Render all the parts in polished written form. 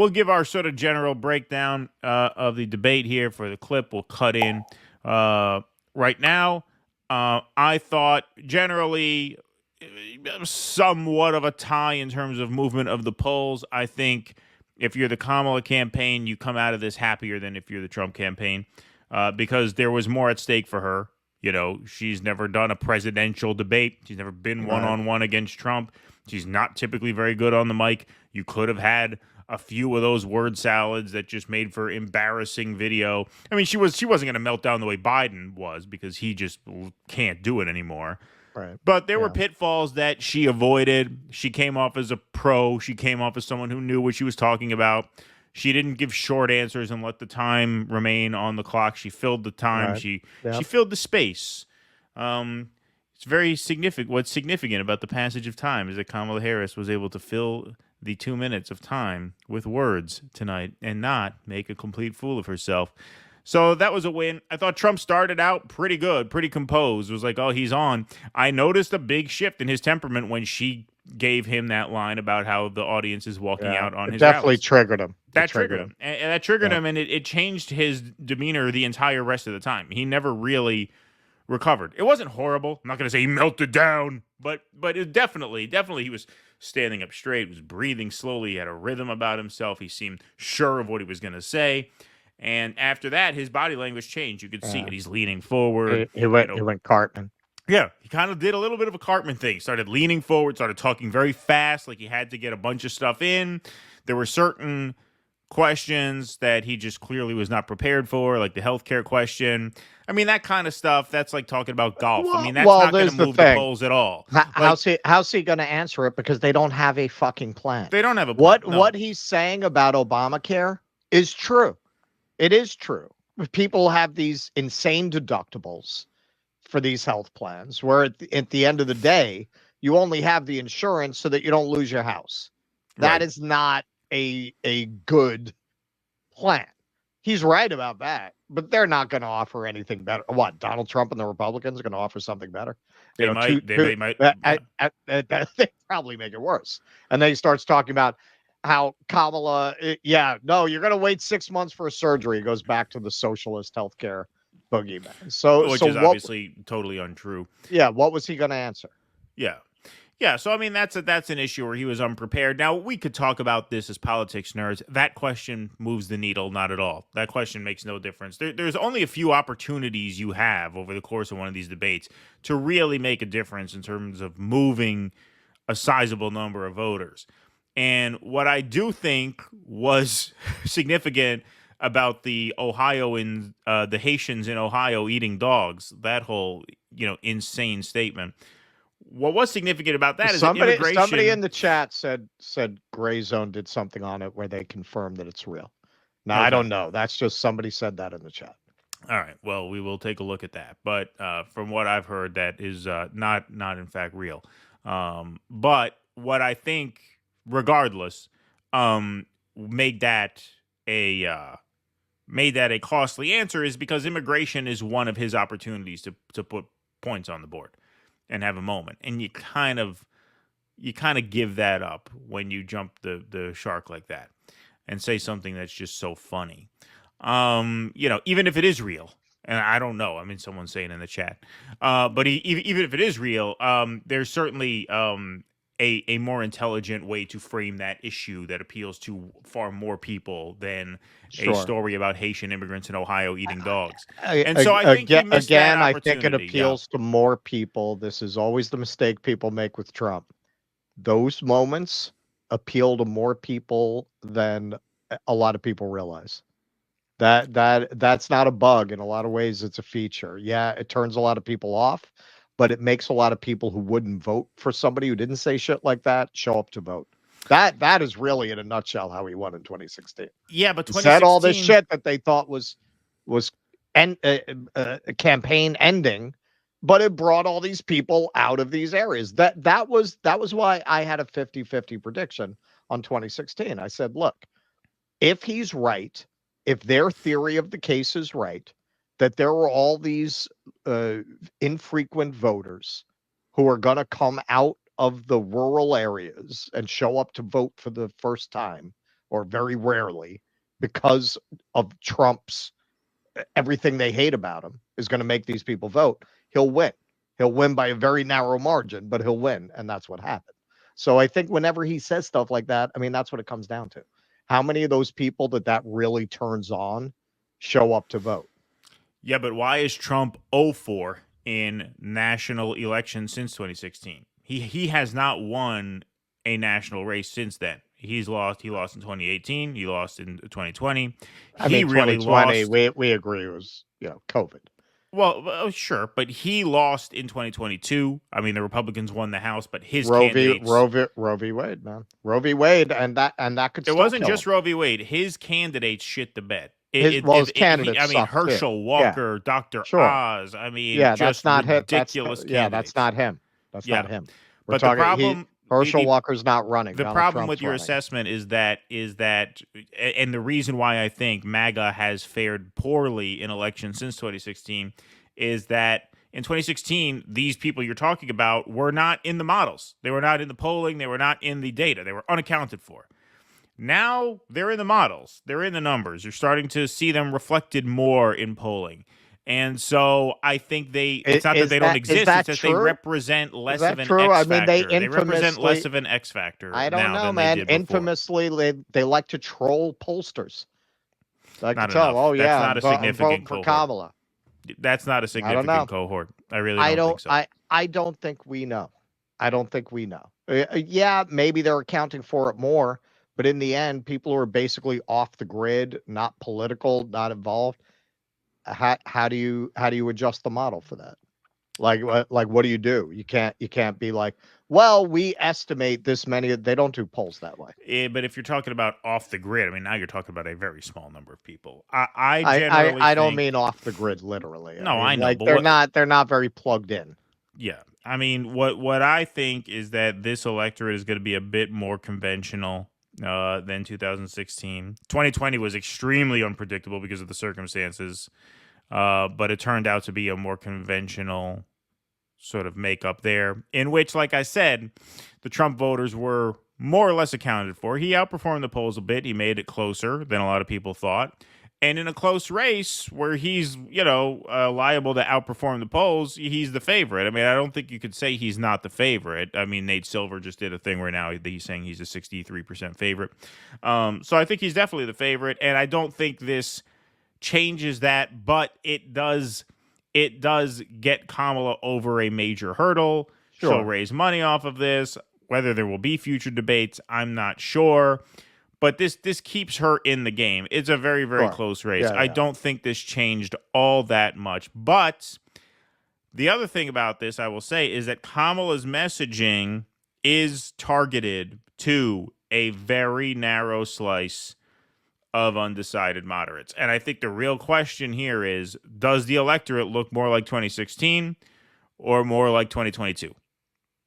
we'll give our sort of general breakdown of the debate here for the clip. We'll cut in right now. I thought generally somewhat of a tie in terms of movement of the polls. I think if you're the Kamala campaign, you come out of this happier than if you're the Trump campaign because there was more at stake for her. You know, she's never done a presidential debate. She's never been one-on-one against Trump. She's not typically very good on the mic. You could have had a few of those word salads that just made for embarrassing video. I mean, she wasn't going to melt down the way Biden was because he just can't do it anymore. Right. But there were pitfalls that she avoided. She came off as a pro. She came off as someone who knew what she was talking about. She didn't give short answers and let the time remain on the clock. She filled the time. Right. She filled the space. It's very significant. What's significant about the passage of time is that Kamala Harris was able to fill the 2 minutes of time with words tonight and not make a complete fool of herself. So that was a win. I thought Trump started out pretty good, pretty composed. It was like, oh, he's on. I noticed a big shift in his temperament when she gave him that line about how the audience is walking out on his definitely rallies. triggered him. That triggered him. And that triggered him, and it changed his demeanor the entire rest of the time. He never really recovered. It wasn't horrible. I'm not going to say he melted down, but it definitely he was standing up straight, was breathing slowly, he had a rhythm about himself. He seemed sure of what he was going to say. And after that, his body language changed. You could see it. He's leaning forward. He went Cartman. Yeah, he kind of did a little bit of a Cartman thing. Started leaning forward, started talking very fast, like he had to get a bunch of stuff in. There were certain questions that he just clearly was not prepared for, like the healthcare question. I mean, that kind of stuff, that's like talking about golf. I mean, that's not going to move the polls at all. How's he going to answer it? Because they don't have a fucking plan. They don't have a plan. What he's saying about Obamacare is true. It is true. People have these insane deductibles for these health plans where at the end of the day, you only have the insurance so that you don't lose your house. That is not a good plan. He's right about that, but they're not going to offer anything better. What, Donald Trump and the Republicans are going to offer something better? They might. They probably make it worse. And then he starts talking about how Kamala, you're going to wait 6 months for a surgery. It goes back to the socialist healthcare boogeyman. Which is obviously totally untrue. Yeah, what was he going to answer? Yeah. So I mean, that's an issue where he was unprepared. Now we could talk about this as politics nerds. That question moves the needle not at all. That question makes no difference. There's only a few opportunities you have over the course of one of these debates to really make a difference in terms of moving a sizable number of voters. And what I do think was significant about the the Haitians in Ohio eating dogs, that whole, insane statement. What was significant about that is immigration. Somebody in the chat said Gray Zone did something on it where they confirmed that it's real. Now, okay. I don't know. That's just somebody said that in the chat. All right. Well, we will take a look at that. But from what I've heard, that is not in fact real. But what I think, regardless, made that a costly answer is because immigration is one of his opportunities to put points on the board and have a moment. And you kind of give that up when you jump the shark like that and say something that's just so funny. Even if it is real, and I don't know. I mean, someone's saying in the chat, but even if it is real, there's certainly a more intelligent way to frame that issue that appeals to far more people than a story about Haitian immigrants in Ohio eating dogs. And so I think I think it appeals to more people. This is always the mistake people make with Trump. Those moments appeal to more people than a lot of people realize. That's not a bug. In a lot of ways, it's a feature. Yeah, it turns a lot of people off, but it makes a lot of people who wouldn't vote for somebody who didn't say shit like that show up to vote. That is really, in a nutshell, how he won in 2016. Yeah, but 2016... he said all this shit that they thought was a campaign ending, but it brought all these people out of these areas. That was why I had a 50-50 prediction on 2016. I said, look, if he's right, if their theory of the case is right, that there were all these infrequent voters who are going to come out of the rural areas and show up to vote for the first time or very rarely, because of Trump's everything they hate about him is going to make these people vote, he'll win. He'll win by a very narrow margin, but he'll win. And that's what happened. So I think whenever he says stuff like that, I mean, that's what it comes down to. How many of those people that really turns on show up to vote? Yeah, but why is Trump 0-4 in national elections since 2016? He has not won a national race since then. He's lost. He lost in 2018. He lost in 2020. I mean, really 2020, lost. we agree it was, COVID. Well, sure, but he lost in 2022. I mean, the Republicans won the House, but his candidates. Roe v. Wade, man. Roe v. Wade, and that could. It wasn't just Roe v. Wade. His candidates shit the bed. His candidates. I mean, Herschel too. Walker, yeah. Dr. Sure. Oz. I mean, yeah, just that's not ridiculous. that's not him. That's not him. We're but talking, the problem. Herschel Walker's not running. The Donald problem Trump's with your running. assessment is that, and the reason why I think MAGA has fared poorly in elections since 2016 is that in 2016, these people you're talking about were not in the models. They were not in the polling. They were not in the data. They were unaccounted for. Now they're in the models. They're in the numbers. You're starting to see them reflected more in polling. And so I think it's not that they don't exist. It's that they represent less of an X factor. I mean, they represent less of an X factor. I don't know, man. Infamously, they like to troll pollsters. Like not to tell, enough. oh yeah, that's not a significant vote for Kamala. That's not a significant cohort. I really don't think so. I don't think we know. I don't think we know. Yeah, maybe they're accounting for it more, but in the end, people who are basically off the grid, not political, not involved. How do you adjust the model for that? Like what do? You can't be like, well, we estimate this many. They don't do polls that way. Yeah, but if you're talking about off the grid, I mean, now you're talking about a very small number of people. I don't mean off the grid literally. No, I know. Like they're not very plugged in. Yeah, I mean, what I think is that this electorate is going to be a bit more conventional than 2016. 2020 was extremely unpredictable because of the circumstances, but it turned out to be a more conventional sort of makeup there, in which, like I said, the Trump voters were more or less accounted for. He outperformed the polls a bit. He made it closer than a lot of people thought. And in a close race where he's, liable to outperform the polls, he's the favorite. I mean, I don't think you could say he's not the favorite. I mean, Nate Silver just did a thing where now he's saying he's a 63% favorite. So I think he's definitely the favorite. And I don't think this changes that, but it does get Kamala over a major hurdle. Sure. She'll raise money off of this. Whether there will be future debates, I'm not sure. But this keeps her in the game. It's a very, very close race. I don't think this changed all that much. But the other thing about this, I will say, is that Kamala's messaging is targeted to a very narrow slice of undecided moderates. And I think the real question here is, does the electorate look more like 2016 or more like 2022?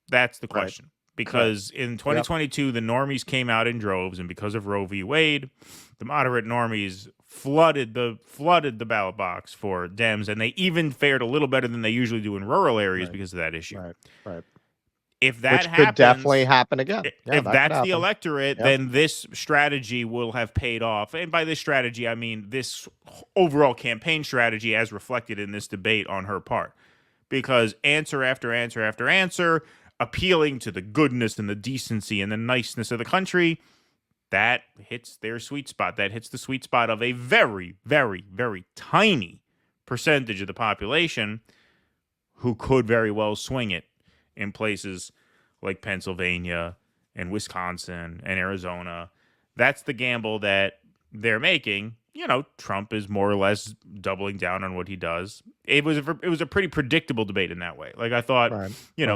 That's the question. Right. Because in 2022, the normies came out in droves, and because of Roe v. Wade, the moderate normies flooded the ballot box for Dems, and they even fared a little better than they usually do in rural areas because of that issue. Right. If that happens, could definitely happen again. If that's the electorate, then this strategy will have paid off. And by this strategy, I mean this overall campaign strategy as reflected in this debate on her part. Because answer after answer after answer, appealing to the goodness and the decency and the niceness of the country, that hits their sweet spot. That hits the sweet spot of a very, very, very tiny percentage of the population who could very well swing it in places like Pennsylvania and Wisconsin and Arizona. That's the gamble that they're making. Trump is more or less doubling down on what he does. It was a pretty predictable debate in that way. Like I thought,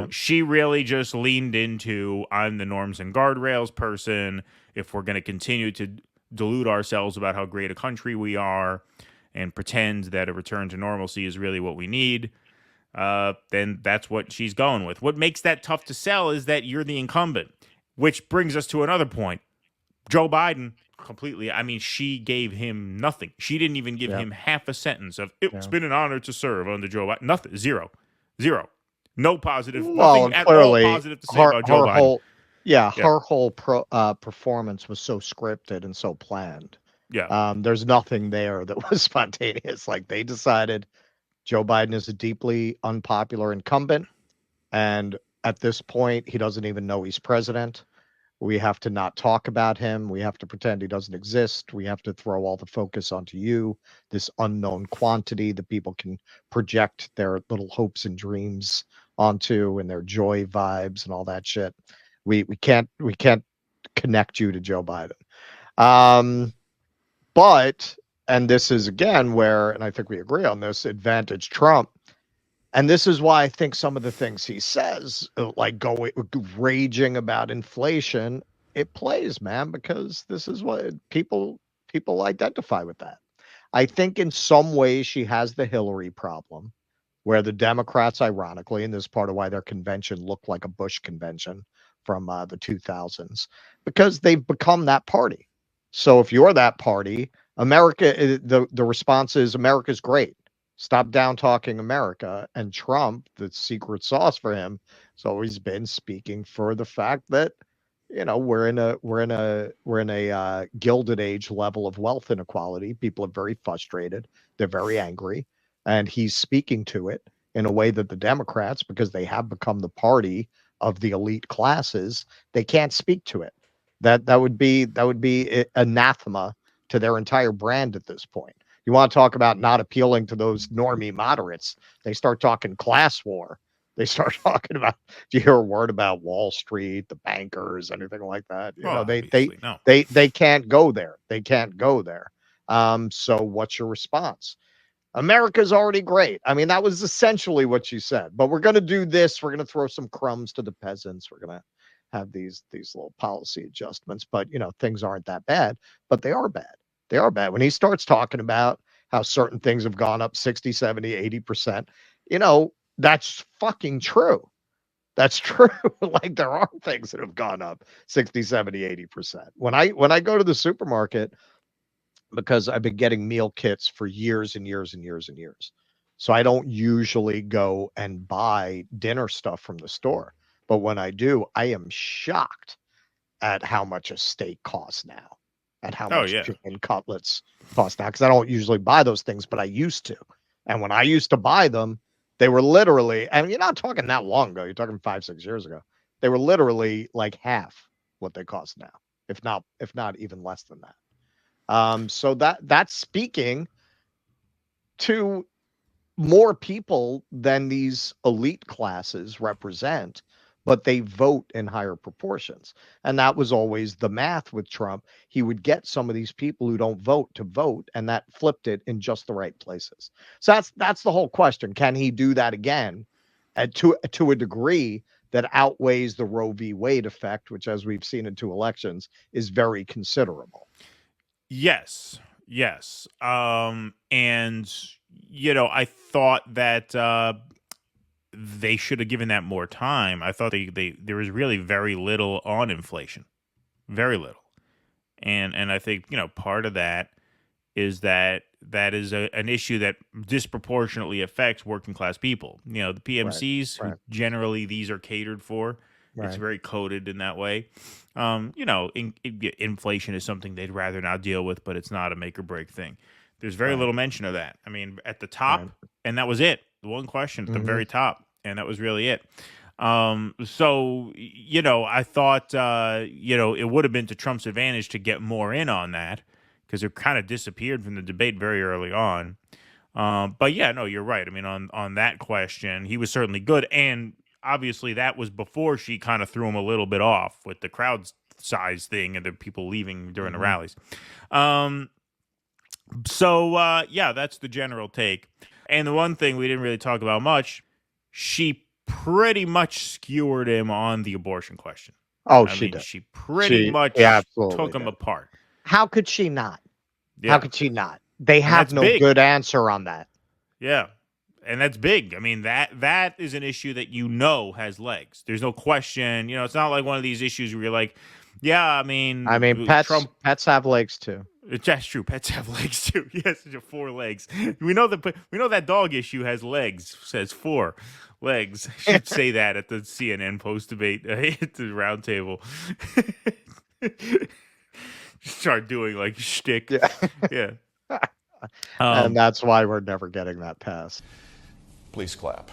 she really just leaned into, I'm the norms and guardrails person. If we're going to continue to delude ourselves about how great a country we are and pretend that a return to normalcy is really what we need, then that's what she's going with. What makes that tough to sell is that you're the incumbent, which brings us to another point. Joe Biden, completely. I mean, she gave him nothing. She didn't even give him half a sentence of, it's been an honor to serve under Joe Biden. Nothing. Zero. No positive. Nothing at all positive to say about Joe Biden. Yeah, Yeah. her whole performance was so scripted and so planned. Yeah. There's nothing there that was spontaneous. Like they decided Joe Biden is a deeply unpopular incumbent, and at this point, he doesn't even know he's president. We have to not talk about him. We have to pretend he doesn't exist. We have to throw all the focus onto you, this unknown quantity that people can project their little hopes and dreams onto and their joy vibes and all that shit. We can't connect you to Joe Biden. Um, but and this is again where, and I think we agree on this, advantage Trump. And this is why I think some of the things he says, like going raging about inflation, it plays, man, because this is what people identify with that. I think in some ways she has the Hillary problem, where the Democrats, ironically, and this is part of why their convention looked like a Bush convention from the 2000s, because they've become that party. So if you're that party, America, the response is America's great. Stop down talking America. And Trump, the secret sauce for him, has always been speaking for the fact that we're in a gilded age level of wealth inequality. People are very frustrated. They're very angry, and he's speaking to it in a way that the Democrats, because they have become the party of the elite classes, they can't speak to it. That would be anathema to their entire brand at this point. You want to talk about not appealing to those normie moderates? They start talking class war. They start talking about. Do you hear a word about Wall Street, the bankers, anything like that? Well, They obviously, no. they can't go there. They can't go there. So what's your response? America's already great. I mean, that was essentially what you said. But we're going to do this. We're going to throw some crumbs to the peasants. We're going to have these little policy adjustments. But things aren't that bad. But they are bad. They are bad. When he starts talking about how certain things have gone up 60, 70, 80%, that's fucking true. That's true. Like there are things that have gone up 60, 70, 80%. When I go to the supermarket, because I've been getting meal kits for years and years and years and years. So I don't usually go and buy dinner stuff from the store. But when I do, I am shocked at how much a steak costs now, at how Oh, much yeah. chicken cutlets cost now. Because I don't usually buy those things, but I used to. And when I used to buy them, they were literally, and you're not talking that long ago, you're talking 5, 6 years ago. They were literally like half what they cost now, if not even less than that. So that's speaking to more people than these elite classes represent, but they vote in higher proportions. And that was always the math with Trump. He would get some of these people who don't vote to vote, and that flipped it in just the right places. So that's the whole question. Can he do that again to a degree that outweighs the Roe v. Wade effect, which, as we've seen in 2 elections, is very considerable? Yes. Yes. And I thought that they should have given that more time. I thought they there was really very little on inflation. Very little. And I think, part of that is that is an issue that disproportionately affects working class people. The Right, PMCs, who right, generally these are catered for. It's right, very coded in that way. Inflation is something they'd rather not deal with, but it's not a make or break thing. There's very right, little mention of that. I mean, at the right. top, and that was it. The one question at the Mhm. very top, and that was really it. So I thought it would have been to Trump's advantage to get more in on that, because it kind of disappeared from the debate very early on. But yeah, no, you're right. I mean, on that question, he was certainly good, and obviously that was before she kind of threw him a little bit off with the crowd size thing and the people leaving during the Mhm. rallies. Um, so yeah, that's the general take. And the one thing we didn't really talk about much, she pretty much skewered him on the abortion question. Oh, I she mean, did. she pretty She much absolutely took him did. apart. How could she not? How Yeah, could she not? They and have that's no big. good answer on that. Yeah. And that's big. I mean, that is an issue that has legs. There's no question. It's not like one of these issues where you're like, yeah, I I mean, mean, pets Trump. pets have legs too. That's true. Pets have legs too. Yes, 4 legs. We know that dog issue has legs. Says 4 legs. I should say that at the CNN post debate at the round table. Start doing like shtick. Yeah. Yeah. And that's why we're never getting that passed. Please clap.